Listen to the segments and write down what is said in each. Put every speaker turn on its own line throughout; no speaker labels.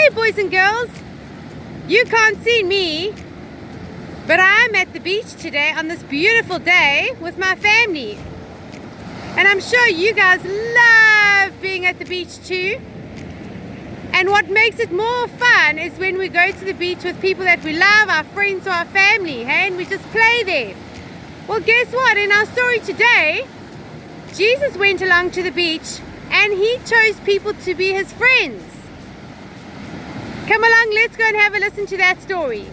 Hey boys and girls, you can't see me, but I'm at the beach today on this beautiful day with my family. And I'm sure you guys love being at the beach too. And what makes it more fun is when we go to the beach with people that we love, our friends or our family, hey, and we just play there. Well, guess what? In our story today, Jesus went along to the beach and he chose people to be his friends. Come along, let's go and have a listen to that story.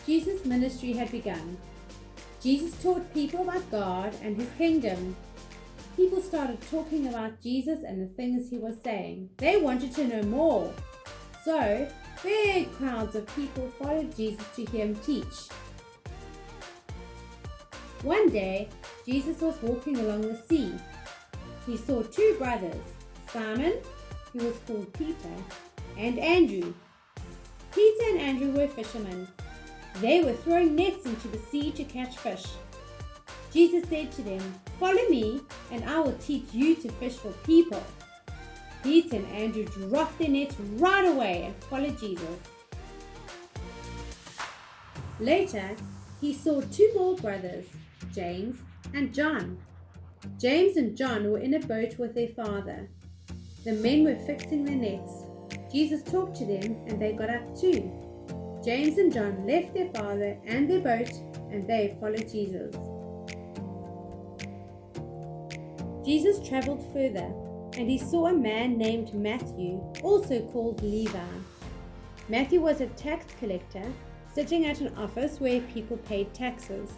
Jesus' ministry had begun. Jesus taught people about God and his kingdom. People started talking about Jesus and the things he was saying. They wanted to know more. So, big crowds of people followed Jesus to hear him teach. One day, Jesus was walking along the sea. He saw two brothers, Simon, who was called Peter, and Andrew. Peter and Andrew were fishermen. They were throwing nets into the sea to catch fish. Jesus said to them, "Follow me, and I will teach you to fish for people." Peter and Andrew dropped their nets right away and followed Jesus. Later, he saw two more brothers, James and John. James and John were in a boat with their father. The men were fixing their nets. Jesus talked to them and they got up too. James and John left their father and their boat and they followed Jesus. Jesus traveled further and he saw a man named Matthew, also called Levi. Matthew was a tax collector sitting at an office where people paid taxes.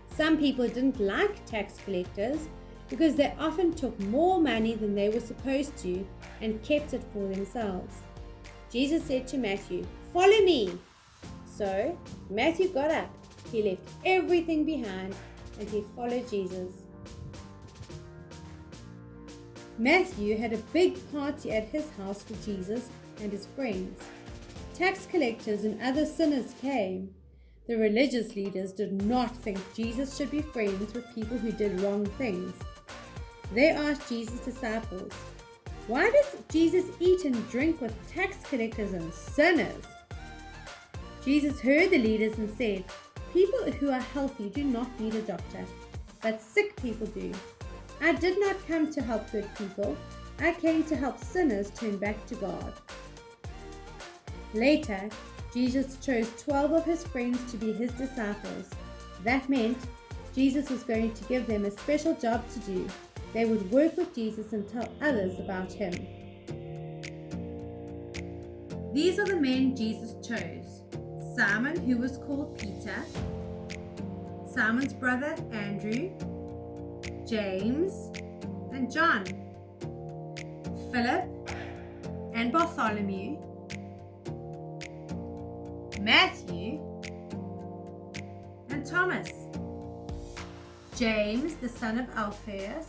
Some people didn't like tax collectors because they often took more money than they were supposed to and kept it for themselves. Jesus said to Matthew, "Follow me." So Matthew got up, he left everything behind and he followed Jesus. Matthew had a big party at his house for Jesus and his friends. Tax collectors and other sinners came. The religious leaders did not think Jesus should be friends with people who did wrong things. They asked Jesus' disciples, "Why does Jesus eat and drink with tax collectors and sinners?" Jesus heard the leaders and said, "People who are healthy do not need a doctor, but sick people do. I did not come to help good people. I came to help sinners turn back to God." Later, Jesus chose 12 of his friends to be his disciples. That meant Jesus was going to give them a special job to do. They would work with Jesus and tell others about him. These are the men Jesus chose. Simon, who was called Peter, Simon's brother Andrew, James and John, Philip and Bartholomew, Matthew and Thomas, James the son of Alphaeus,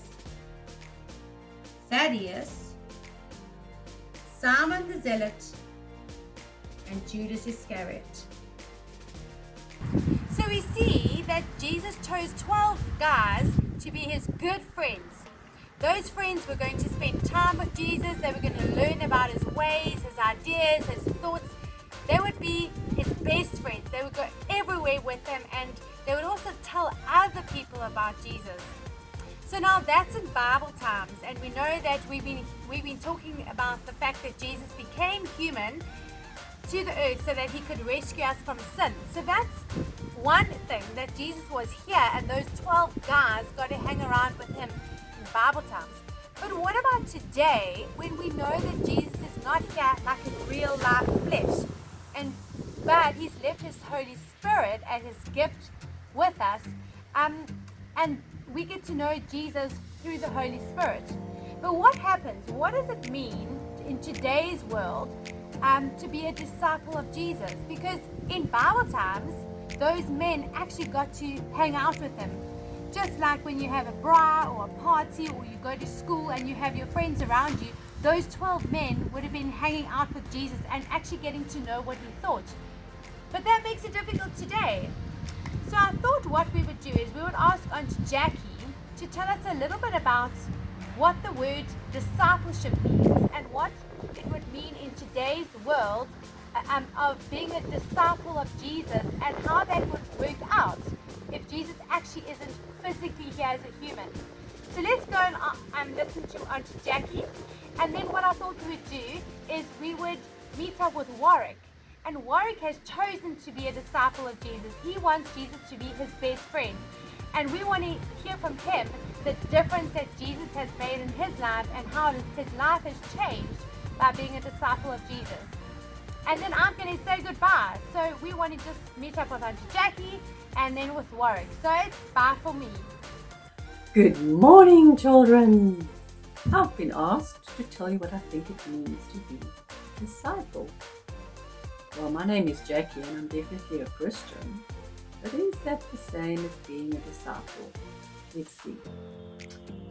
Thaddeus, Simon the Zealot, and Judas Iscariot. So we see that Jesus chose 12 guys to be his good friends. Those friends were going to spend time with Jesus. They were going to learn about his ways, his ideas, his thoughts. They would be his best friends. They would go everywhere with him and they would also tell other people about Jesus. So now that's in Bible times, and we know that we've been talking about the fact that Jesus became human to the earth so that he could rescue us from sin. So that's one thing, that Jesus was here and those 12 guys got to hang around with him in Bible times. But what about today when we know that Jesus is not here like in real life flesh, but he's left his Holy Spirit as his gift with us, and we get to know Jesus through the Holy Spirit. But what happens? What does it mean in today's world to be a disciple of Jesus? Because in Bible times, those men actually got to hang out with him. Just like when you have a bra or a party or you go to school and you have your friends around you, those 12 men would have been hanging out with Jesus and actually getting to know what he thought. But that makes it difficult today. So I thought what we would do is we would ask Aunt Jackie to tell us a little bit about what the word discipleship means and what it would mean world of being a disciple of Jesus and how that would work out if Jesus actually isn't physically here as a human. So let's go and listen to Auntie Jackie, and then what I thought we would do is we would meet up with Warwick. And Warwick has chosen to be a disciple of Jesus. He wants Jesus to be his best friend. And we want to hear from him the difference that Jesus has made in his life and how his life has changed by being a disciple of Jesus. And then I'm going to say goodbye. So we want to just meet up with Auntie Jackie and then with Warwick. So it's bye for me.
Good morning, children. I've been asked to tell you what I think it means to be a disciple. Well, my name is Jackie and I'm definitely a Christian. But is that the same as being a disciple? Let's see.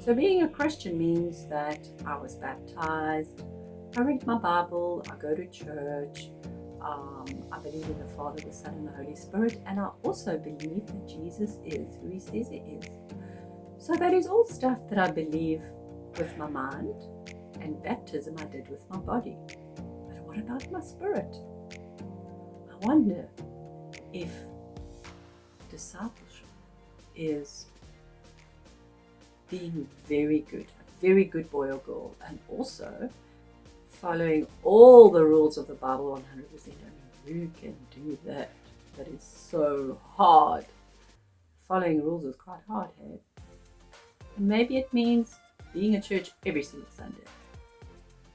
So being a Christian means that I was baptized, I read my Bible, I go to church, I believe in the Father, the Son, and the Holy Spirit, and I also believe that Jesus is who he says he is. So that is all stuff that I believe with my mind, and baptism I did with my body. But what about my spirit? I wonder if discipleship is being very good, a very good boy or girl, and also following all the rules of the Bible 100%. I mean, who can do that? That is so hard. Following rules is quite hard, hey? And maybe it means being at church every single Sunday.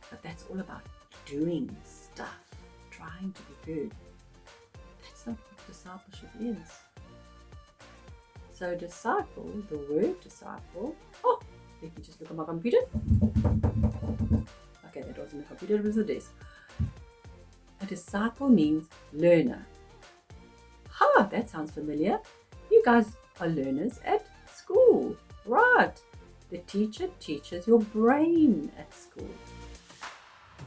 But that's all about doing stuff, trying to be good. That's not what discipleship is. So disciple, the word disciple, let me just look at my computer. Okay, that wasn't the computer, it was the desk. A disciple means learner. That sounds familiar. You guys are learners at school, right? The teacher teaches your brain at school.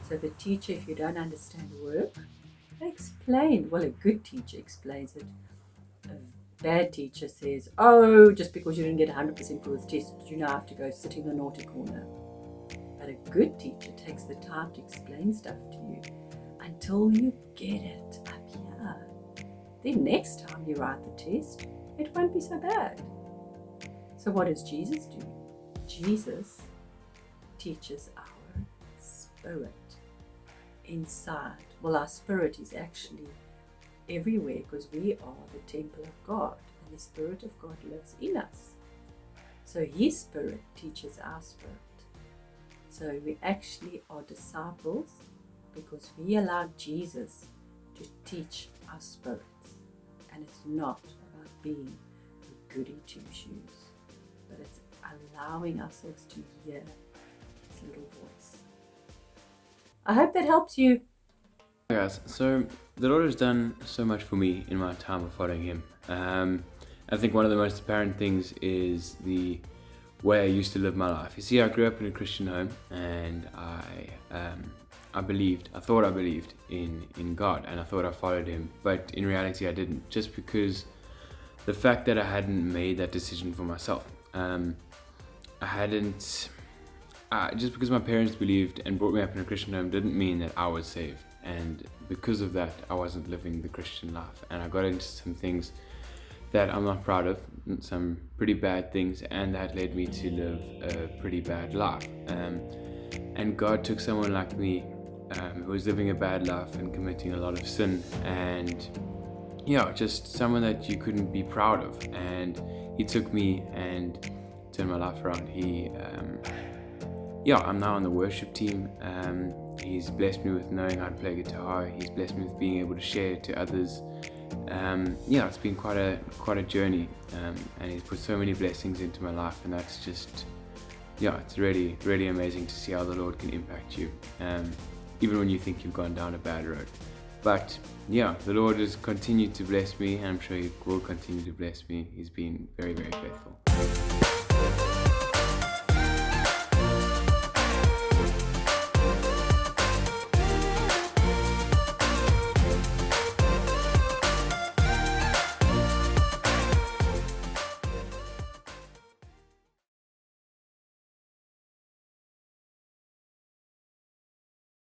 So the teacher, if you don't understand work, they explain. Well, a good teacher explains it. A bad teacher says, just because you didn't get 100% for this test, you now have to go sit in the naughty corner. But a good teacher takes the time to explain stuff to you until you get it up here. Then next time you write the test, it won't be so bad. So what does Jesus do? Jesus teaches our spirit inside. Well, our spirit is actually everywhere because we are the temple of God and the Spirit of God lives in us. So his spirit teaches our spirit. So we actually are disciples because we allow Jesus to teach our spirits. And it's not about being a goody two-shoes, but it's allowing ourselves to hear his little voice. I hope that helps you.
Hi guys, so the Lord has done so much for me in my time of following him. I think one of the most apparent things is the way I used to live my life. You see, I grew up in a Christian home and I thought I believed in God and I thought I followed him, but in reality I didn't, just because the fact that I hadn't made that decision for myself. Just because my parents believed and brought me up in a Christian home didn't mean that I was saved, and because of that I wasn't living the Christian life, and I got into some things that I'm not proud of, some pretty bad things, and that led me to live a pretty bad life. And God took someone like me who was living a bad life and committing a lot of sin, and just someone that you couldn't be proud of, and he took me and turned my life around. I'm now on the worship team. He's blessed me with knowing how to play guitar. He's blessed me with being able to share it to others. It's been quite a journey, and he's put so many blessings into my life, and that's just, it's really, really amazing to see how the Lord can impact you, even when you think you've gone down a bad road. But the Lord has continued to bless me, and I'm sure he will continue to bless me. He's been very, very faithful.